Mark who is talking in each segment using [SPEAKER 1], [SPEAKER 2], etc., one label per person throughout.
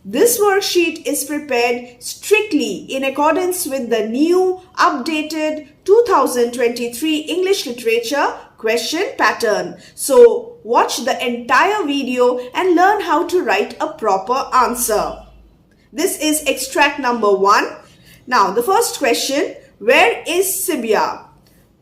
[SPEAKER 1] This worksheet is prepared strictly in accordance with the new updated 2023 English Literature question pattern. So watch the entire video and learn how to write a proper answer. This is extract number 1. Now the first question, where is Sibia?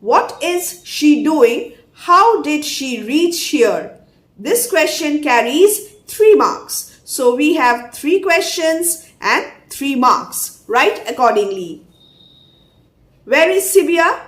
[SPEAKER 1] What is she doing? How did she reach here? This question carries 3 marks. So we have 3 questions and 3 marks. Write accordingly. Where is Sibia?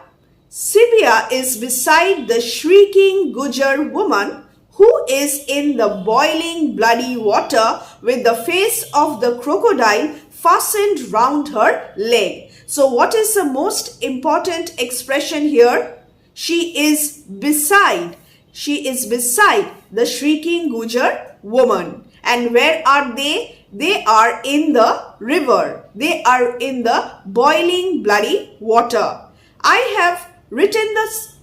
[SPEAKER 1] Sibia is beside the shrieking Gujar woman who is in the boiling bloody water with the face of the crocodile fastened round her leg. So what is the most important expression here? She is beside. She is beside the shrieking Gujar woman. And where are they? They are in the river. They are in the boiling bloody water. I have written this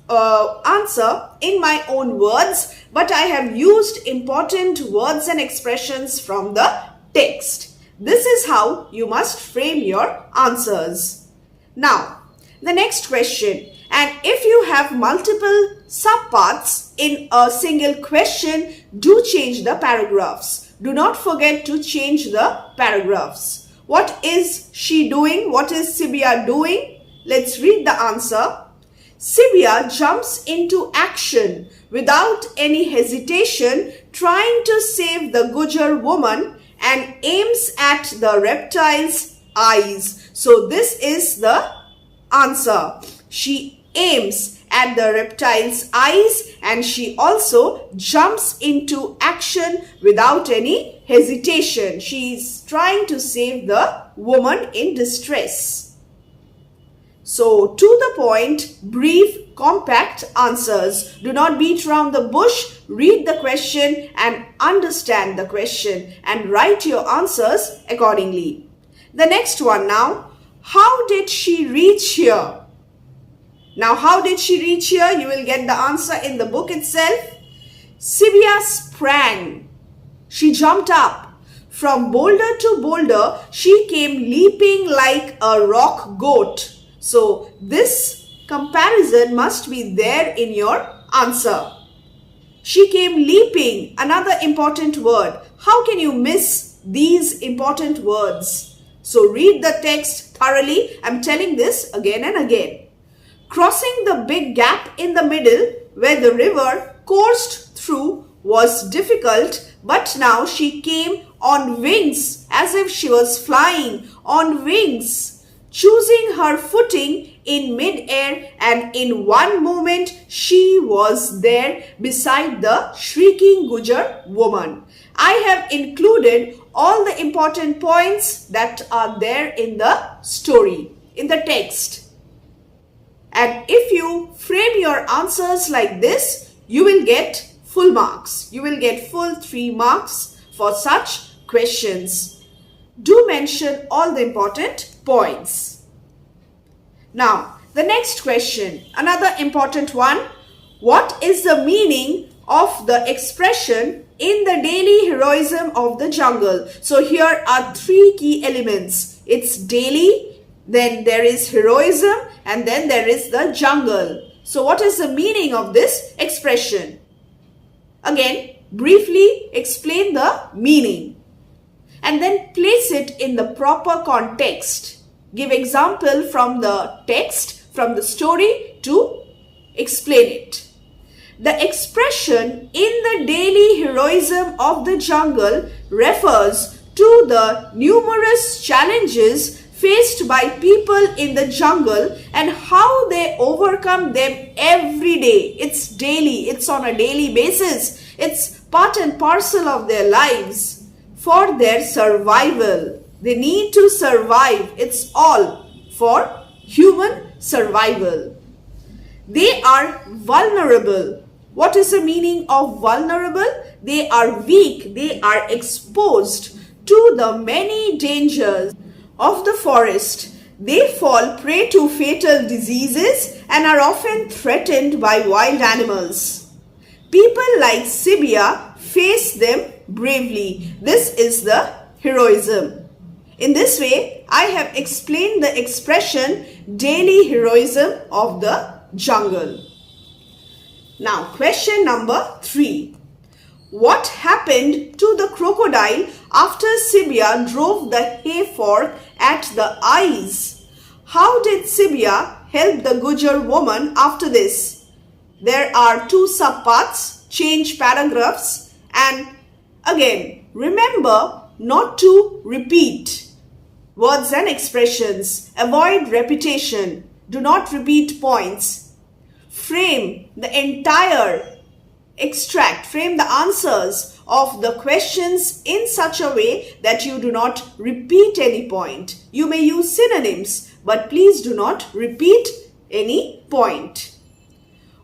[SPEAKER 1] answer in my own words, but I have used important words and expressions from the text. This is how you must frame your answers. Now, the next question. And if you have multiple subparts in a single question, do change the paragraphs. Do not forget to change the paragraphs. What is she doing? What is Sibia doing? Let's read the answer. Sibia jumps into action without any hesitation, trying to save the Gujar woman and aims at the reptile's eyes. So this is the answer. She aims at the reptile's eyes and she also jumps into action without any hesitation. She is trying to save the woman in distress. So, to the point, brief, compact answers. Do not beat around the bush. Read the question and understand the question and write your answers accordingly. The next one now. How did she reach here? Now, how did she reach here? You will get the answer in the book itself. Sibia sprang. She jumped up. From boulder to boulder, she came leaping like a rock goat. So, this comparison must be there in your answer. She came leaping, another important word. How can you miss these important words? So, read the text thoroughly. I'm telling this again and again. Crossing the big gap in the middle where the river coursed through was difficult, but now she came on wings as if she was flying on wings. Choosing her footing in mid-air, and in one moment she was there beside the shrieking Gujar woman. I have included all the important points that are there in the story, in the text. And if you frame your answers like this, you will get full marks. You will get full 3 marks for such questions. Do mention all the important points. Now, the next question, another important one. What is the meaning of the expression in the daily heroism of the jungle? So here are 3 key elements. It's daily, then there is heroism, and then there is the jungle. So what is the meaning of this expression? Again, briefly explain the meaning and then place it in the proper context. Give example from the text, from the story to explain it. The expression in the daily heroism of the jungle refers to the numerous challenges faced by people in the jungle and how they overcome them every day. It's daily, it's on a daily basis. It's part and parcel of their lives. For their survival. They need to survive. It's all for human survival. They are vulnerable. What is the meaning of vulnerable? They are weak. They are exposed to the many dangers of the forest. They fall prey to fatal diseases and are often threatened by wild animals. People like Sibia face them bravely. This is the heroism. In this way, I have explained the expression daily heroism of the jungle. Now, question number 3. What happened to the crocodile after Sibia drove the hay fork at the eyes? How did Sibia help the Gujar woman after this? There are 2 subparts, change paragraphs, and again, remember not to repeat words and expressions. Avoid repetition. Do not repeat points. Frame the entire extract, frame the answers of the questions in such a way that you do not repeat any point. You may use synonyms, but please do not repeat any point.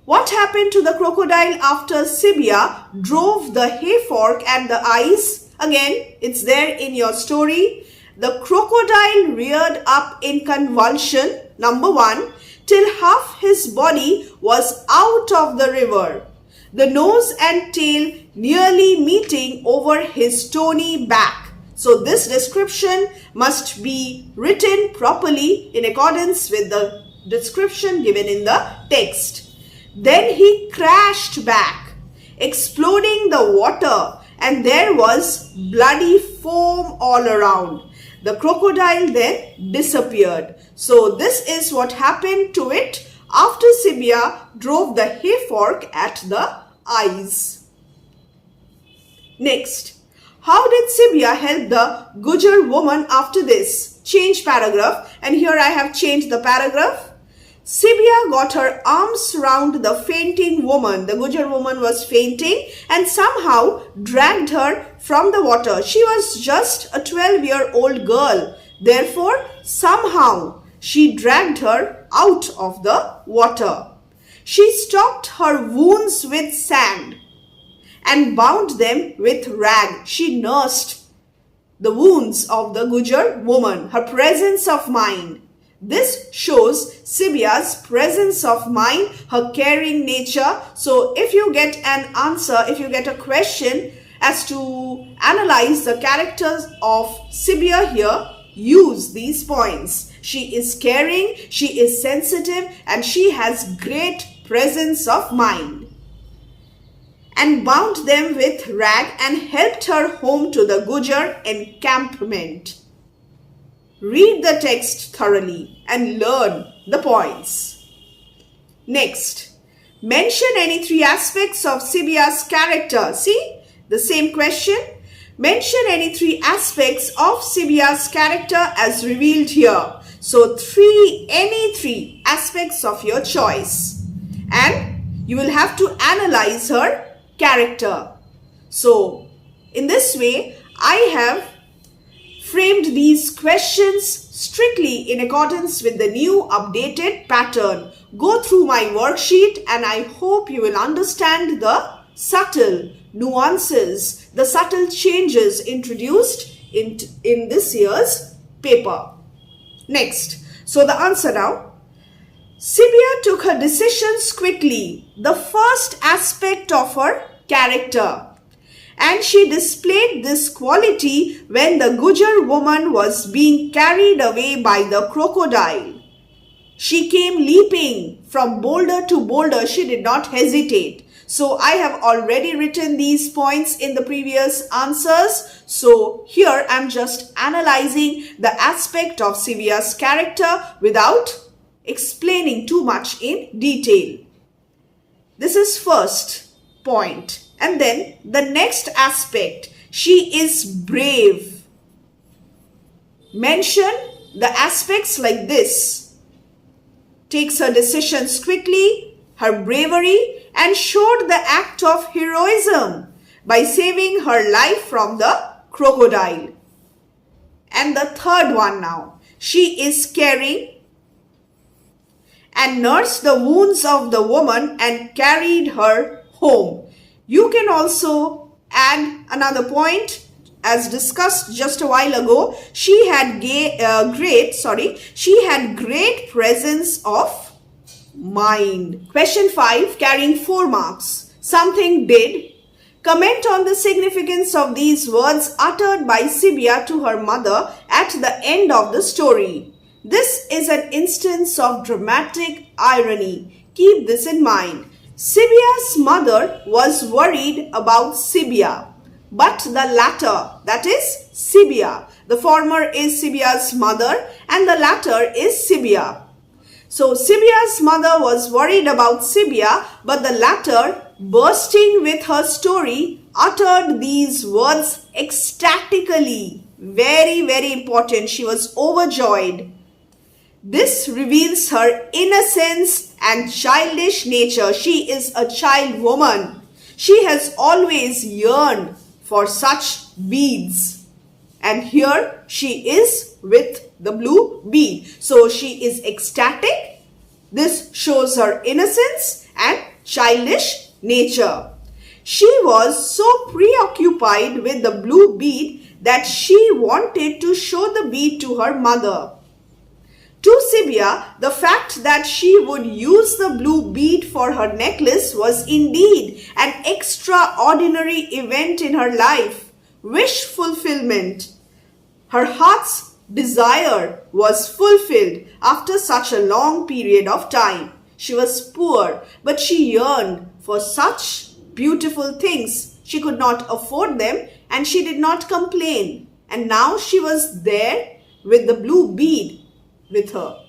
[SPEAKER 1] What happened to the crocodile after Sibia drove the hay fork at the eyes? Again, it's there in your story. The crocodile reared up in convulsion, number 1, till half his body was out of the river, the nose and tail nearly meeting over his stony back. So this description must be written properly in accordance with the description given in the text. Then he crashed back, exploding the water, and there was bloody foam all around. The crocodile then disappeared. So this is what happened to it after Sibia drove the hay fork at the eyes. Next, how did Sibia help the Gujar woman after this? Change paragraph, and here I have changed the paragraph. Sibia got her arms round the fainting woman. The Gujar woman was fainting and somehow dragged her from the water. She was just a 12-year-old girl. Therefore, somehow she dragged her out of the water. She stopped her wounds with sand and bound them with rag. She nursed the wounds of the Gujar woman, her presence of mind. This shows Sibia's presence of mind, her caring nature. So if you get an answer, if you get a question as to analyze the characters of Sibia here, use these points. She is caring, she is sensitive, and she has great presence of mind. And bound them with rag and helped her home to the Gujar encampment. Read the text thoroughly and learn the points. Next, mention any 3 aspects of Sibia's character. See, the same question. Mention any 3 aspects of Sibia's character as revealed here. So, any three aspects of your choice. And you will have to analyze her character. So, in this way, I have framed these questions strictly in accordance with the new updated pattern. Go through my worksheet and I hope you will understand the subtle nuances, the subtle changes introduced in this year's paper. Next, so the answer now. Sibia took her decisions quickly, the first aspect of her character. And she displayed this quality when the Gujar woman was being carried away by the crocodile. She came leaping from boulder to boulder. She did not hesitate. So I have already written these points in the previous answers. So here I am just analyzing the aspect of Sibia's character without explaining too much in detail. This is first point. And then the next aspect, she is brave. Mention the aspects like this. Takes her decisions quickly, her bravery, and showed the act of heroism by saving her life from the crocodile. And the third one now, she is caring and nursed the wounds of the woman and carried her home. You can also add another point as discussed just a while ago. She had great presence of mind. Question 5, carrying 4 marks. Something did. Comment on the significance of these words uttered by Sibia to her mother at the end of the story. This is an instance of dramatic irony. Keep this in mind. Sibia's mother was worried about Sibia, but the latter, that is Sibia. The former is Sibia's mother and the latter is Sibia. So Sibia's mother was worried about Sibia, but the latter, bursting with her story, uttered these words ecstatically. Very, very important. She was overjoyed. This reveals her innocence and childish nature. She is a child woman. She has always yearned for such beads. And here she is with the blue bead. So she is ecstatic. This shows her innocence and childish nature. She was so preoccupied with the blue bead that she wanted to show the bead to her mother. To Sibia, the fact that she would use the blue bead for her necklace was indeed an extraordinary event in her life. Wish fulfillment. Her heart's desire was fulfilled after such a long period of time. She was poor, but she yearned for such beautiful things. She could not afford them and she did not complain. And now she was there with the blue bead with her.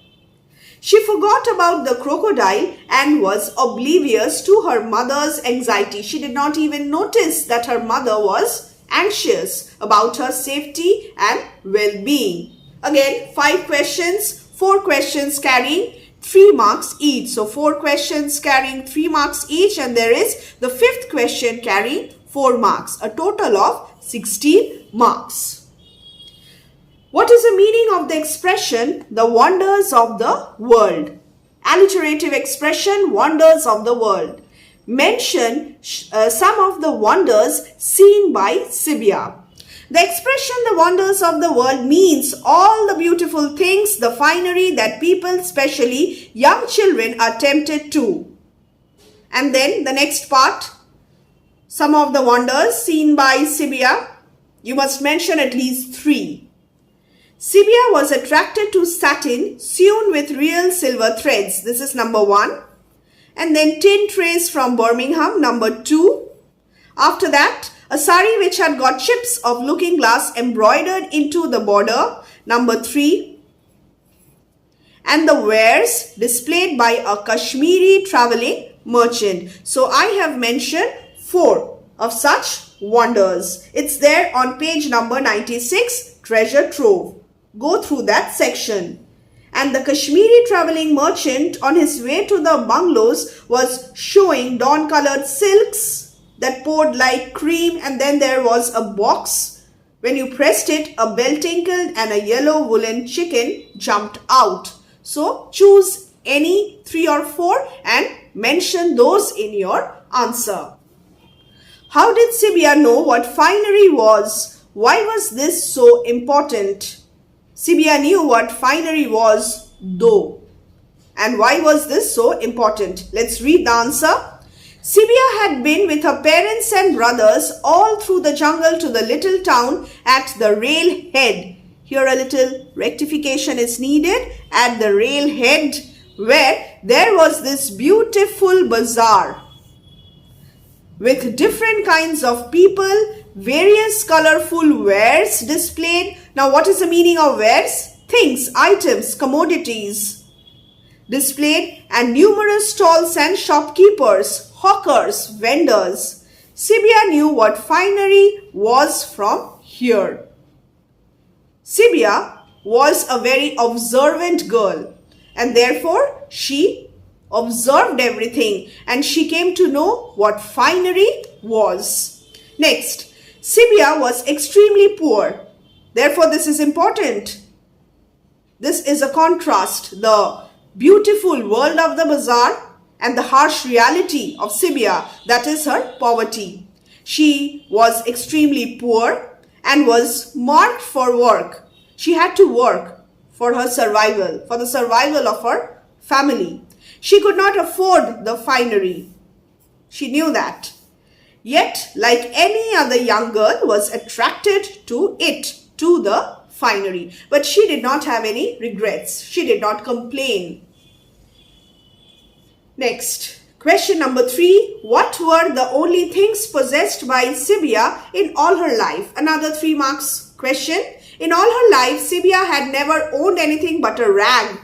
[SPEAKER 1] She forgot about the crocodile and was oblivious to her mother's anxiety. She did not even notice that her mother was anxious about her safety and well-being. Again, 5 questions, 4 questions carrying 3 marks each. So 4 questions carrying 3 marks each, and there is the 5th question carrying 4 marks, a total of 16 marks. What is the meaning of the expression, the wonders of the world? Alliterative expression, wonders of the world. Mention some of the wonders seen by Sibia. The expression, the wonders of the world, means all the beautiful things, the finery that people, especially young children, are tempted to. And then the next part, some of the wonders seen by Sibia. You must mention at least 3. Sibia was attracted to satin sewn with real silver threads. This is number 1. And then tin trays from Birmingham, number 2. After that, a sari which had got chips of looking glass embroidered into the border, number 3. And the wares displayed by a Kashmiri traveling merchant. So I have mentioned 4 of such wonders. It's there on page number 96, Treasure Trove. Go through that section. And the Kashmiri traveling merchant on his way to the bungalows was showing dawn-colored silks that poured like cream, and then there was a box. When you pressed it, a bell tinkled and a yellow woolen chicken jumped out. So choose any 3 or 4 and mention those in your answer. How did Sibia know what finery was? Why was this so important? Sibia knew what finery was, though. And why was this so important? Let's read the answer. Sibia had been with her parents and brothers all through the jungle to the little town at the railhead. Here a little rectification is needed. At the railhead, where there was this beautiful bazaar with different kinds of people, various colorful wares displayed. Now, what is the meaning of wares? Things, items, commodities displayed, and numerous stalls and shopkeepers, hawkers, vendors. Sibia knew what finery was from here. Sibia was a very observant girl, and therefore she observed everything and she came to know what finery was. Next, Sibia was extremely poor. Therefore, this is important. This is a contrast, the beautiful world of the bazaar and the harsh reality of Sibia, that is her poverty. She was extremely poor and was marked for work. She had to work for her survival, for the survival of her family. She could not afford the finery. She knew that. Yet, like any other young girl, was attracted to the finery. But she did not have any regrets. She did not complain. Next, question number 3. What were the only things possessed by Sibia in all her life? Another 3 marks question. In all her life, Sibia had never owned anything but a rag.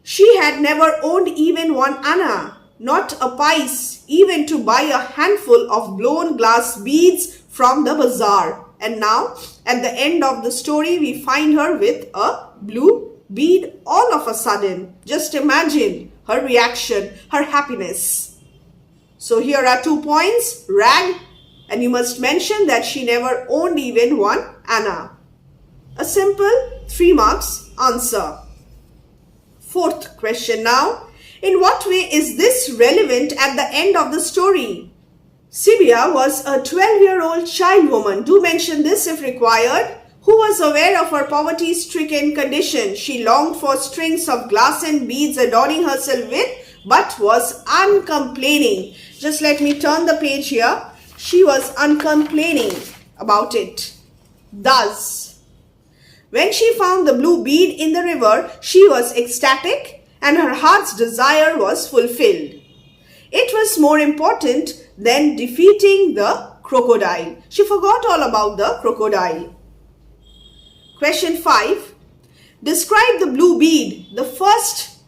[SPEAKER 1] She had never owned even one anna, not a pice, even to buy a handful of blown glass beads from the bazaar. And now, at the end of the story, we find her with a blue bead all of a sudden. Just imagine her reaction, her happiness. So here are 2 points, rag, and you must mention that she never owned even one anna. A simple 3 marks answer. 4th question now. In what way is this relevant at the end of the story? Sibia was a 12-year-old child woman. Do mention this if required. Who was aware of her poverty-stricken condition. She longed for strings of glass and beads adorning herself with, but was uncomplaining. Just let me turn the page here. She was uncomplaining about it. Thus, when she found the blue bead in the river, she was ecstatic and her heart's desire was fulfilled. It was more important than defeating the crocodile. She forgot all about the crocodile. Question 5. Describe the blue bead. The first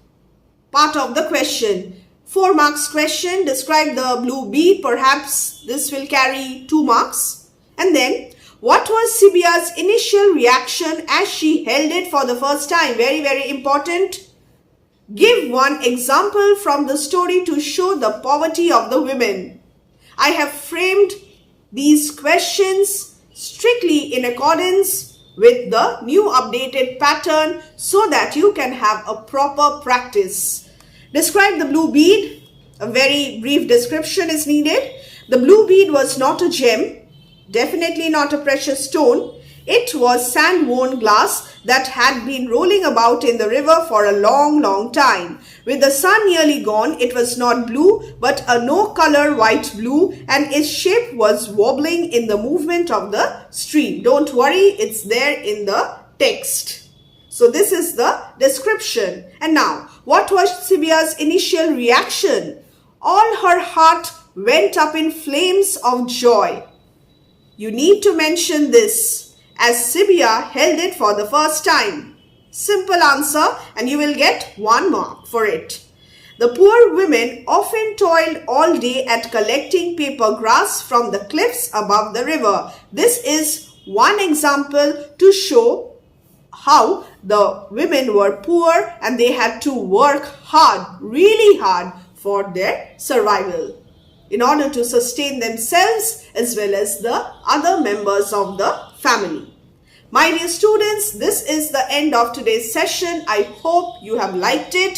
[SPEAKER 1] part of the question. 4 marks question. Describe the blue bead. Perhaps this will carry 2 marks. And then, what was Sibia's initial reaction as she held it for the first time? Very, very important. Give one example from the story to show the poverty of the women. I have framed these questions strictly in accordance with the new updated pattern so that you can have a proper practice. Describe the blue bead. A very brief description is needed. The blue bead was not a gem, definitely not a precious stone. It was sand-worn glass that had been rolling about in the river for a long, long time. With the sun nearly gone, it was not blue, but a no-color white blue, and its shape was wobbling in the movement of the stream. Don't worry, it's there in the text. So this is the description. And now, what was Sibia's initial reaction? All her heart went up in flames of joy. You need to mention this, as Sibia held it for the first time. Simple answer, and you will get 1 mark for it. The poor women often toiled all day at collecting paper grass from the cliffs above the river. This is one example to show how the women were poor and they had to work hard, really hard, for their survival in order to sustain themselves as well as the other members of the family. My dear students, this is the end of today's session. I hope you have liked it.